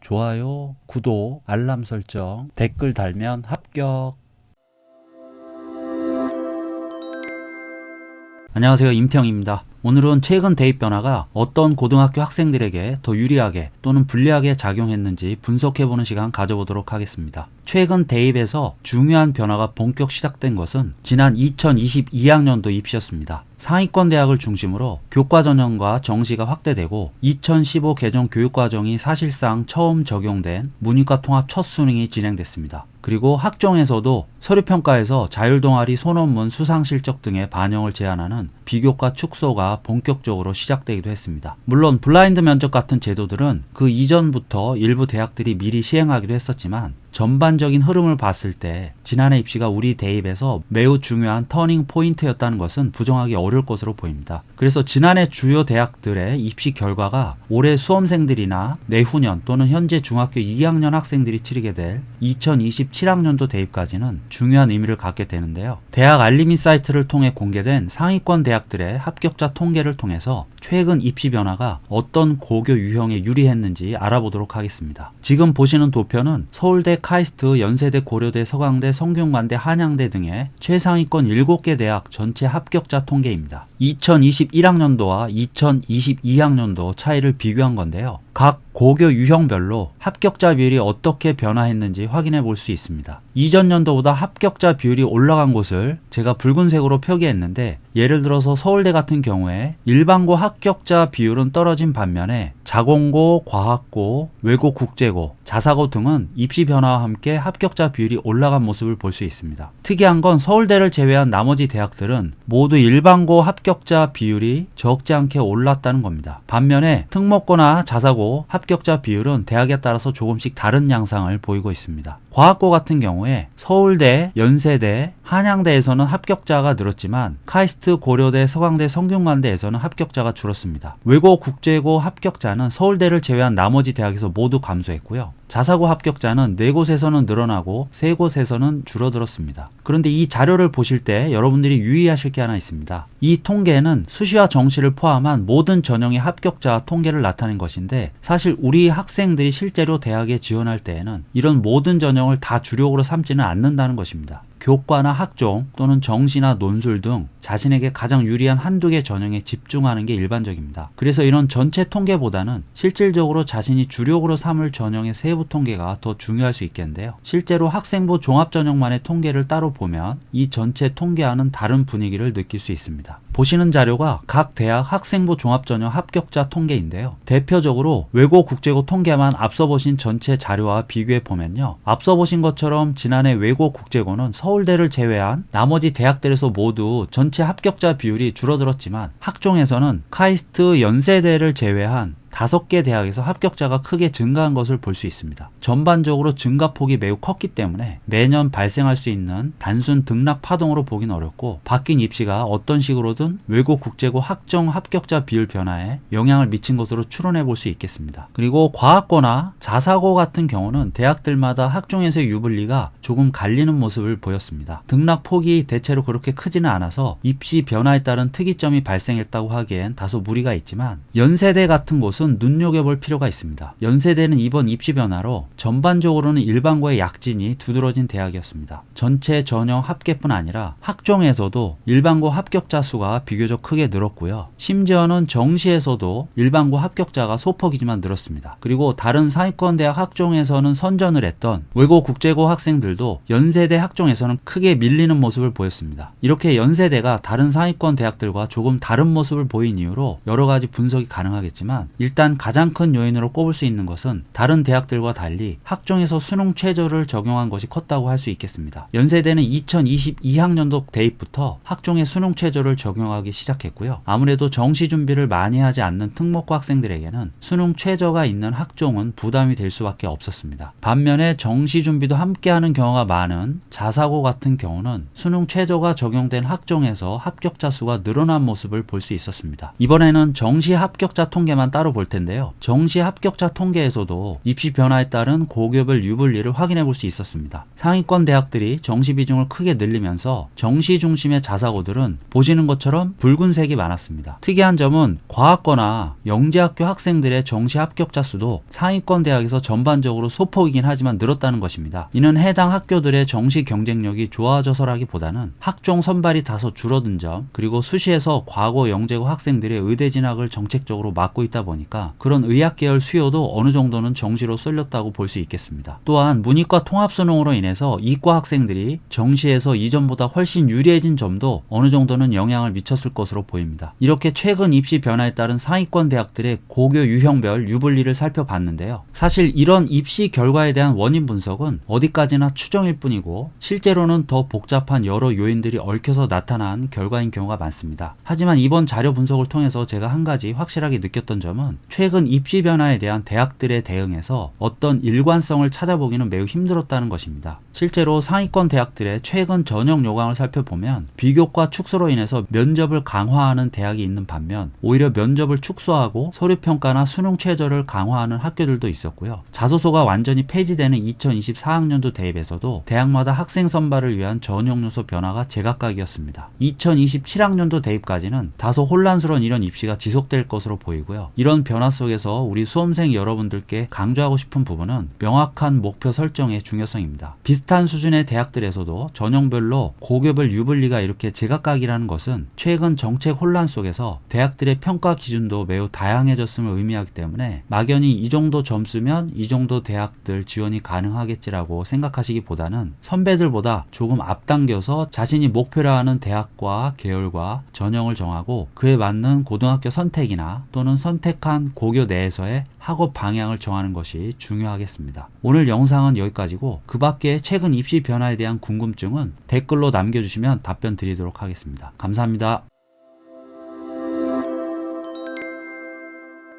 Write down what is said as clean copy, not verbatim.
좋아요, 구독, 알람 설정, 댓글 달면 합격. 안녕하세요, 임태형입니다. 오늘은 최근 대입 변화가 어떤 고등학교 학생들에게 더 유리하게 또는 불리하게 작용했는지 분석해보는 시간 가져보도록 하겠습니다. 최근 대입에서 중요한 변화가 본격 시작된 것은 지난 2022학년도 입시였습니다. 상위권 대학을 중심으로 교과 전형과 정시가 확대되고 2015 개정 교육과정이 사실상 처음 적용된 문이과 통합 첫 수능이 진행됐습니다. 그리고 학종에서도 서류평가에서 자율동아리 소논문 수상실적 등의 반영을 제한하는 비교과 축소가 본격적으로 시작되기도 했습니다. 물론 블라인드 면접 같은 제도들은 그 이전부터 일부 대학들이 미리 시행하기도 했었지만 전반적인 흐름을 봤을 때 지난해 입시가 우리 대입에서 매우 중요한 터닝 포인트였다는 것은 부정하기 어려울 것으로 보입니다. 그래서 지난해 주요 대학들의 입시 결과가 올해 수험생들이나 내후년 또는 현재 중학교 2학년 학생들이 치르게 될 2027학년도 대입까지는 중요한 의미를 갖게 되는데요. 대학 알림이 사이트를 통해 공개된 상위권 대학들의 합격자 통계를 통해서 최근 입시 변화가 어떤 고교 유형에 유리했는지 알아보도록 하겠습니다. 지금 보시는 도표는 서울대, 카이스트, 연세대, 고려대, 서강대, 성균관대, 한양대 등의 최상위권 7개 대학 전체 합격자 통계입니다. 2021학년도와 2022학년도 차이를 비교한 건데요. 각 고교 유형별로 합격자 비율이 어떻게 변화했는지 확인해 볼 수 있습니다. 이전 연도보다 합격자 비율이 올라간 곳을 제가 붉은색으로 표기했는데, 예를 들어서 서울대 같은 경우에 일반고 합격자 비율은 떨어진 반면에 자공고, 과학고, 외고 국제고, 자사고 등은 입시 변화와 함께 합격자 비율이 올라간 모습을 볼 수 있습니다. 특이한 건 서울대를 제외한 나머지 대학들은 모두 일반고 합격자 비율이 적지 않게 올랐다는 겁니다. 반면에 특목고나 자사고 합격자 비율은 대학에 따라서 조금씩 다른 양상을 보이고 있습니다. 과학고 같은 경우에 서울대, 연세대, 한양대에서는 합격자가 늘었지만 카이스트, 고려대, 서강대, 성균관대에서는 합격자가 줄었습니다. 외고 국제고 합격자는 서울대를 제외한 나머지 대학에서 모두 감소했고요. 자사고 합격자는 4곳에서는 늘어나고 3곳에서는 줄어들었습니다. 그런데 이 자료를 보실 때 여러분들이 유의하실 게 하나 있습니다. 이 통계는 수시와 정시를 포함한 모든 전형의 합격자 통계를 나타낸 것인데, 사실 우리 학생들이 실제로 대학에 지원할 때에는 이런 모든 전형을 다 주력으로 삼지는 않는다는 것입니다. 교과나 학종 또는 정시나 논술 등 자신에게 가장 유리한 한두 개 전형에 집중하는 게 일반적입니다. 그래서 이런 전체 통계보다는 실질적으로 자신이 주력으로 삼을 전형의 세부 통계가 더 중요할 수 있겠는데요. 실제로 학생부 종합전형만의 통계를 따로 보면 이 전체 통계와는 다른 분위기를 느낄 수 있습니다. 보시는 자료가 각 대학 학생부 종합전형 합격자 통계인데요. 대표적으로 외고 국제고 통계만 앞서 보신 전체 자료와 비교해 보면요. 앞서 보신 것처럼 지난해 외고 국제고는 서울대를 제외한 나머지 대학들에서 모두 전체 합격자 비율이 줄어들었지만, 학종에서는 카이스트, 연세대를 제외한 5개 대학에서 합격자가 크게 증가한 것을 볼 수 있습니다. 전반적으로 증가폭이 매우 컸기 때문에 매년 발생할 수 있는 단순 등락 파동으로 보긴 어렵고, 바뀐 입시가 어떤 식으로든 외고 국제고 학종 합격자 비율 변화에 영향을 미친 것으로 추론해 볼 수 있겠습니다. 그리고 과학고나 자사고 같은 경우는 대학들마다 학종에서의 유불리가 조금 갈리는 모습을 보였습니다. 등락폭이 대체로 그렇게 크지는 않아서 입시 변화에 따른 특이점이 발생했다고 하기엔 다소 무리가 있지만, 연세대 같은 곳은 눈여겨볼 필요가 있습니다. 연세대는 이번 입시 변화로 전반적으로는 일반고의 약진이 두드러진 대학이었습니다. 전체 전형 합계뿐 아니라 학종에서도 일반고 합격자 수가 비교적 크게 늘었고요. 심지어는 정시에서도 일반고 합격자가 소폭이지만 늘었습니다. 그리고 다른 상위권 대학 학종에서는 선전을 했던 외고 국제고 학생들도 연세대 학종에서는 크게 밀리는 모습을 보였습니다. 이렇게 연세대가 다른 상위권 대학들과 조금 다른 모습을 보인 이유로 여러 가지 분석이 가능하겠지만, 일단 가장 큰 요인으로 꼽을 수 있는 것은 다른 대학들과 달리 학종에서 수능 최저를 적용한 것이 컸다고 할 수 있겠습니다. 연세대는 2022학년도 대입부터 학종의 수능 최저를 적용하기 시작했고요. 아무래도 정시 준비를 많이 하지 않는 특목고 학생들에게는 수능 최저가 있는 학종은 부담이 될 수밖에 없었습니다. 반면에 정시 준비도 함께하는 경우가 많은 자사고 같은 경우는 수능 최저가 적용된 학종에서 합격자 수가 늘어난 모습을 볼 수 있었습니다. 이번에는 정시 합격자 통계만 따로 볼 볼 텐데요. 정시 합격자 통계에서도 입시 변화에 따른 고교별 유불리를 확인해 볼 수 있었습니다. 상위권 대학들이 정시 비중을 크게 늘리면서 정시 중심의 자사고들은 보시는 것처럼 붉은색이 많았습니다. 특이한 점은 과학거나 영재학교 학생들의 정시 합격자 수도 상위권 대학에서 전반적으로 소폭이긴 하지만 늘었다는 것입니다. 이는 해당 학교들의 정시 경쟁력이 좋아져서라기보다는 학종 선발이 다소 줄어든 점, 그리고 수시에서 과거 영재고 학생들의 의대 진학을 정책적으로 막고 있다 보니까 그런 의학 계열 수요도 어느 정도는 정시로 쏠렸다고 볼 수 있겠습니다. 또한 문이과 통합 수능으로 인해서 이과 학생들이 정시에서 이전보다 훨씬 유리해진 점도 어느 정도는 영향을 미쳤을 것으로 보입니다. 이렇게 최근 입시 변화에 따른 상위권 대학들의 고교 유형별 유불리를 살펴봤는데요. 사실 이런 입시 결과에 대한 원인 분석은 어디까지나 추정일 뿐이고 실제로는 더 복잡한 여러 요인들이 얽혀서 나타난 결과인 경우가 많습니다. 하지만 이번 자료 분석을 통해서 제가 한 가지 확실하게 느꼈던 점은 최근 입시 변화에 대한 대학들의 대응에서 어떤 일관성을 찾아보기는 매우 힘들었다는 것입니다. 실제로 상위권 대학들의 최근 전형 요강을 살펴보면 비교과 축소로 인해서 면접을 강화하는 대학이 있는 반면 오히려 면접을 축소하고 서류평가나 수능 최저를 강화하는 학교들도 있었고요. 자소서가 완전히 폐지되는 2024학년도 대입에서도 대학마다 학생 선발을 위한 전형 요소 변화가 제각각이었습니다. 2027학년도 대입까지는 다소 혼란스러운 이런 입시가 지속될 것으로 보이고요. 이런 변화 속에서 우리 수험생 여러분들께 강조하고 싶은 부분은 명확한 목표 설정의 중요성입니다. 비슷한 수준의 대학들에서도 전형별로 고교별 유불리가 이렇게 제각각이라는 것은 최근 정책 혼란 속에서 대학들의 평가 기준도 매우 다양해졌음을 의미하기 때문에 막연히 이 정도 점수면 이 정도 대학들 지원이 가능하겠지라고 생각하시기보다는 선배들보다 조금 앞당겨서 자신이 목표로 하는 대학과 계열과 전형을 정하고 그에 맞는 고등학교 선택이나 또는 선택한 고교 내에서의 학업 방향을 정하는 것이 중요하겠습니다. 오늘 영상은 여기까지고 그 밖에 최근 입시 변화에 대한 궁금증은 댓글로 남겨주시면 답변 드리도록 하겠습니다. 감사합니다.